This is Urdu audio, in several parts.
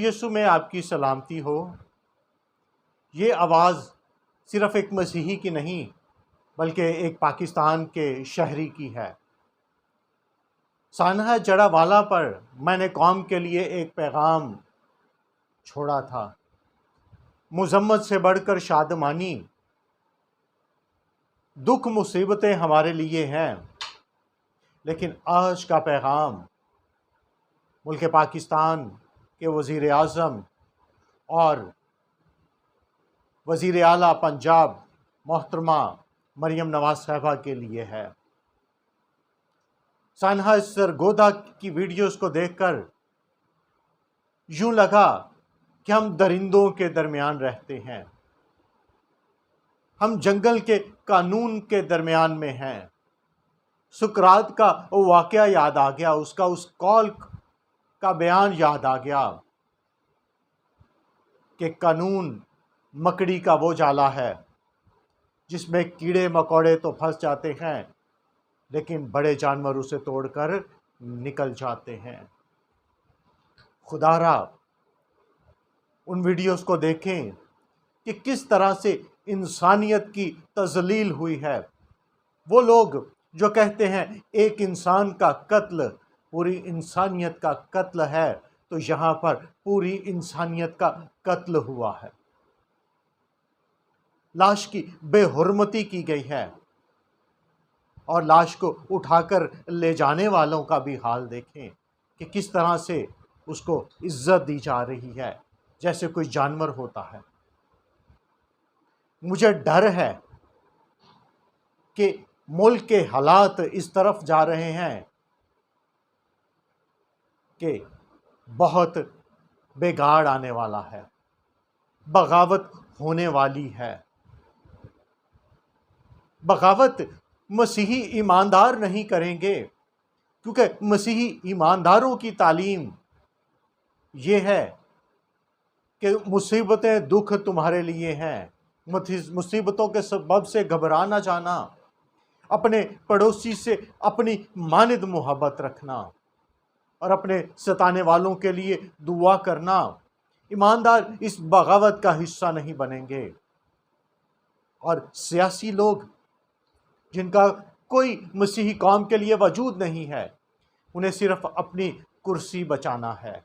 یسوع میں آپ کی سلامتی ہو۔ یہ آواز صرف ایک مسیحی کی نہیں بلکہ ایک پاکستان کے شہری کی ہے۔ سانحہ جڑا والا پر میں نے قوم کے لیے ایک پیغام چھوڑا تھا، مذمت سے بڑھ کر شادمانی۔ دکھ مصیبتیں ہمارے لیے ہیں، لیکن آج کا پیغام ملک پاکستان کے وزیر اعظم اور وزیر اعلیٰ پنجاب محترمہ مریم نواز صاحبہ کے لیے ہے۔ سانحہ سرگودا کی ویڈیوز کو دیکھ کر یوں لگا کہ ہم درندوں کے درمیان رہتے ہیں، ہم جنگل کے قانون کے درمیان میں ہیں۔ سقراط کا واقعہ یاد آ گیا، اس قول کا بیان یاد آ گیا کہ قانون مکڑی کا وہ جالا ہے جس میں کیڑے مکوڑے تو پھنس جاتے ہیں لیکن بڑے جانور اسے توڑ کر نکل جاتے ہیں۔ خدا را ان ویڈیوز کو دیکھیں کہ کس طرح سے انسانیت کی تذلیل ہوئی ہے۔ وہ لوگ جو کہتے ہیں ایک انسان کا قتل پوری انسانیت کا قتل ہے، تو یہاں پر پوری انسانیت کا قتل ہوا ہے۔ لاش کی بے حرمتی کی گئی ہے، اور لاش کو اٹھا کر لے جانے والوں کا بھی حال دیکھیں کہ کس طرح سے اس کو عزت دی جا رہی ہے جیسے کوئی جانور ہوتا ہے۔ مجھے ڈر ہے کہ ملک کے حالات اس طرف جا رہے ہیں کہ بہت بگاڑ آنے والا ہے، بغاوت ہونے والی ہے۔ بغاوت مسیحی ایماندار نہیں کریں گے، کیونکہ مسیحی ایمانداروں کی تعلیم یہ ہے کہ مصیبتیں دکھ تمہارے لیے ہیں، مصیبتوں کے سبب سے گھبرا نہ جانا، اپنے پڑوسی سے اپنی ماند محبت رکھنا اور اپنے ستانے والوں کے لیے دعا کرنا۔ ایماندار اس بغاوت کا حصہ نہیں بنیں گے۔ اور سیاسی لوگ جن کا کوئی مسیحی قوم کے لیے وجود نہیں ہے، انہیں صرف اپنی کرسی بچانا ہے۔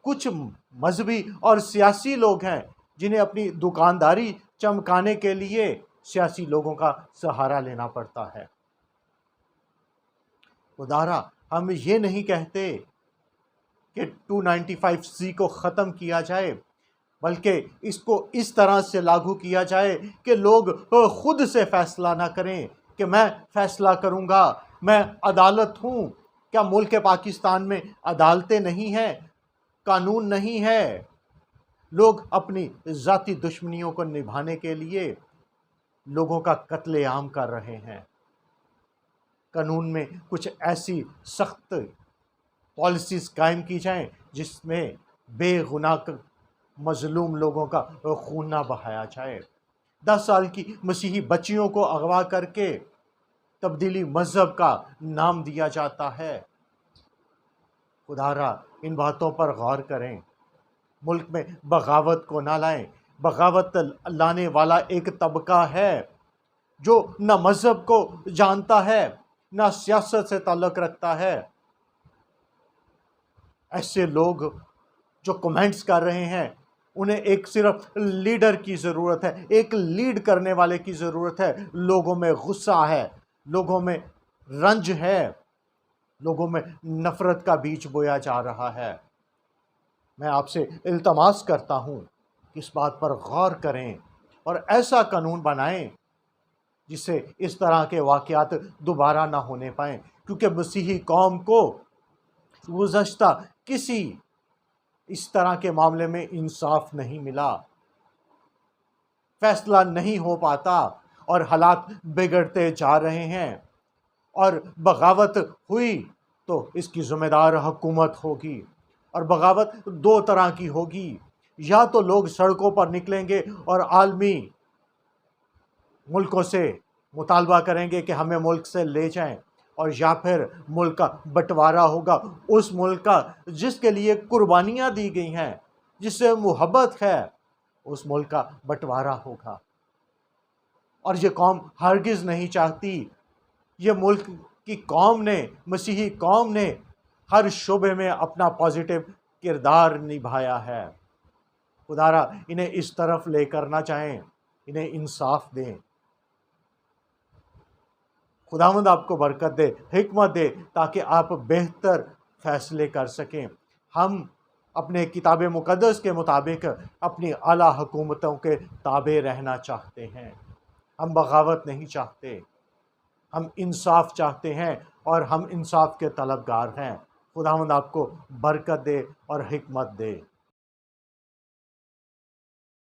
کچھ مذہبی اور سیاسی لوگ ہیں جنہیں اپنی دکانداری چمکانے کے لیے سیاسی لوگوں کا سہارا لینا پڑتا ہے۔ خدارا ہم یہ نہیں کہتے کہ 295C کو ختم کیا جائے، بلکہ اس کو اس طرح سے لاگو کیا جائے کہ لوگ خود سے فیصلہ نہ کریں کہ میں فیصلہ کروں گا، میں عدالت ہوں۔ کیا ملک پاکستان میں عدالتیں نہیں ہیں، قانون نہیں ہے؟ لوگ اپنی ذاتی دشمنیوں کو نبھانے کے لیے لوگوں کا قتل عام کر رہے ہیں۔ قانون میں کچھ ایسی سخت پالیسیز قائم کی جائیں جس میں بے گناہ مظلوم لوگوں کا خون نہ بہایا جائے۔ 10 سال کی مسیحی بچیوں کو اغوا کر کے تبدیلی مذہب کا نام دیا جاتا ہے۔ خدا را ان باتوں پر غور کریں، ملک میں بغاوت کو نہ لائیں۔ بغاوت لانے والا ایک طبقہ ہے جو نہ مذہب کو جانتا ہے نہ سیاست سے تعلق رکھتا ہے۔ ایسے لوگ جو کمنٹس کر رہے ہیں انہیں ایک صرف لیڈر کی ضرورت ہے، ایک لیڈ کرنے والے کی ضرورت ہے۔ لوگوں میں غصہ ہے، لوگوں میں رنج ہے، لوگوں میں نفرت کا بیج بویا جا رہا ہے۔ میں آپ سے التماس کرتا ہوں کہ اس بات پر غور کریں اور ایسا قانون بنائیں جس سے اس طرح کے واقعات دوبارہ نہ ہونے پائیں، کیونکہ مسیحی قوم کو گزشتہ کسی اس طرح کے معاملے میں انصاف نہیں ملا، فیصلہ نہیں ہو پاتا اور حالات بگڑتے جا رہے ہیں۔ اور بغاوت ہوئی تو اس کی ذمہ دار حکومت ہوگی، اور بغاوت 2 طرح کی ہوگی، یا تو لوگ سڑکوں پر نکلیں گے اور عالمی ملکوں سے مطالبہ کریں گے کہ ہمیں ملک سے لے جائیں، اور یا پھر ملک کا بٹوارا ہوگا، اس ملک کا جس کے لیے قربانیاں دی گئی ہیں، جس سے محبت ہے، اس ملک کا بٹوارا ہوگا۔ اور یہ قوم ہرگز نہیں چاہتی، یہ ملک کی قوم نے، مسیحی قوم نے ہر شعبے میں اپنا پازیٹیو کردار نبھایا ہے۔ خدا را انہیں اس طرف لے کرنا چاہیں، انہیں انصاف دیں۔ خداوند آپ کو برکت دے، حکمت دے، تاکہ آپ بہتر فیصلے کر سکیں۔ ہم اپنے کتاب مقدس کے مطابق اپنی اعلیٰ حکومتوں کے تابع رہنا چاہتے ہیں۔ ہم بغاوت نہیں چاہتے، ہم انصاف چاہتے ہیں، اور ہم انصاف کے طلبگار ہیں۔ خداوند آپ کو برکت دے اور حکمت دے۔